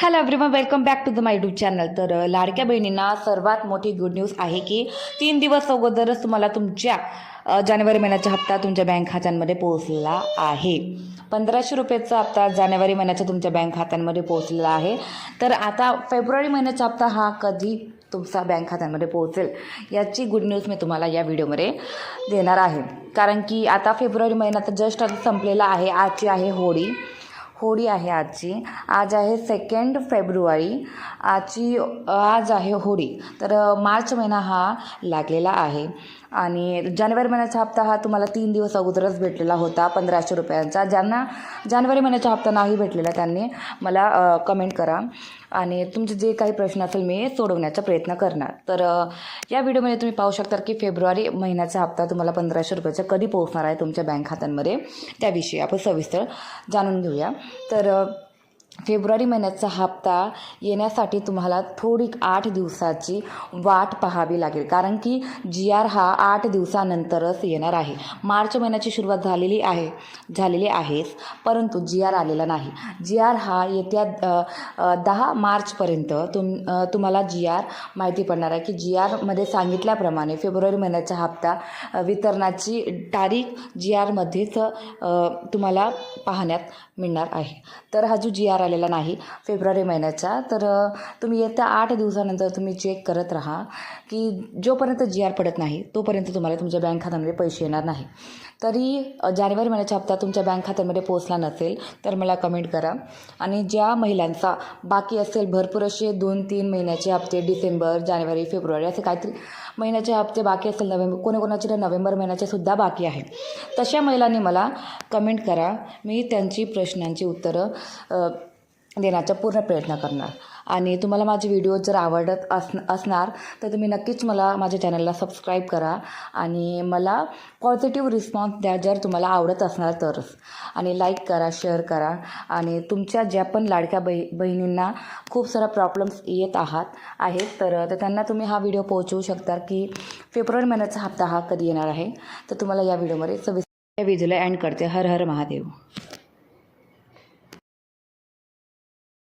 Hello everyone, welcome back to the my YouTube channel. तर लाडक्या बहिणींना सर्वात मोठी गुड न्यूज आहे की 3 दिवस अगोदरच तुम्हाला तुमच्या जानेवारी महिन्याचा हप्ता तुमच्या बँक खात्यांमध्ये पोहोचलेला आहे. 1500 रुपयाचा हप्ता जानेवारी महिन्याचा तुमच्या बँक खात्यांमध्ये पोहोचलेला आहे. तर आता फेब्रुवारी महिन्याचा हप्ता हा कधी तुमचा बँक खात्यांमध्ये पोहोचेल याची गुड न्यूज मी तुम्हाला या व्हिडिओमध्ये देणार आहे. कारण की आता फेब्रुवारी महिना तर जस्ट आता संपलेला आहे. आजची आहे होळी आहे आजची. आज आहे 2 फेब्रुवारी. आज आहे होळी. तर मार्च महिना हा लागलेला आहे आणि जानेवारी महिन्याचा हप्ता हा तुम्हाला 3 दिवस अगोदरच भेटलेला होता 1500 रुपयांचा. ज्यांना जानेवारी महिन्याचा हप्ता नाही भेटलेला त्यांनी मला कमेंट करा आणि तुमचे जे काही प्रश्न असेल मी सोडवण्याचा प्रयत्न करणार. तर या व्हिडिओमध्ये तुम्ही पाहू शकता की फेब्रुवारी महिन्याचा हप्ता तुम्हाला 1500 रुपयाचा कधी पोहोचणार आहे तुमच्या बँक खात्यांमध्ये, त्याविषयी आपण सविस्तर जाणून घेऊया. तर फेब्रुवारी महिन्याचा हप्ता येण्यासाठी तुम्हाला थोडी 8 दिवसाची वाट पाहावी लागेल. कारण की GR हा 8 दिवसानंतरच येणार आहे. मार्च महिन्याची सुरुवात झालेली आहेच, परंतु GR आलेला नाही. GR हा येत्या 10 मार्चपर्यंत तुम्हाला GR माहिती पडणार आहे की GRमध्ये सांगितल्याप्रमाणे फेब्रुवारी महिन्याचा हप्ता वितरणाची तारीख GRमध्येच तुम्हाला पाहण्यात मिळणार आहे. तर हा जो GR आलेला नाही फेब्रुवारी महिन्याचा, तर तुम्ही येत्या 8 दिवसानंतर तुम्ही चेक करत राहा की जोपर्यंत GR पडत नाही तोपर्यंत तुम्हाला तुमच्या बँक खात्यामध्ये पैसे येणार नाही. तरी जानेवारी महिन्याचा हप्ता तुमच्या बँक खात्यामध्ये पोहोचला नसेल तर मला कमेंट करा. आणि ज्या महिलांचा बाकी असेल भरपूर असे 2-3 महिन्याचे हप्ते, डिसेंबर, जानेवारी, फेब्रुवारी असे काहीतरी महिन्याचे हप्ते बाकी असेल, कोणाकोणाचे तर नोव्हेंबर महिन्याचे सुद्धा बाकी आहे, तशा महिलांनी मला कमेंट करा. मी त्यांची प्रश्नांची उत्तरं देण्याचा पूर्ण प्रयत्न करणार. आणि तुम्हाला माझे व्हिडिओ जर आवडत असणार तर तुम्ही नक्कीच मला माझ्या चॅनलला सबस्क्राईब करा आणि मला पॉझिटिव्ह रिस्पॉन्स द्या जर तुम्हाला आवडत असणार तरच. आणि लाईक करा, शेअर करा. आणि तुमच्या ज्या पण लाडक्या बहिणींना खूप सारा प्रॉब्लेम्स येत आहेत तर त्यांना तुम्ही हा व्हिडिओ पोहोचवू शकता की फेब्रुवारी महिन्याचा हप्ता हा कधी येणार आहे. तर तुम्हाला या व्हिडिओमध्ये या व्हिडिओला एंड करते. हर हर महादेव.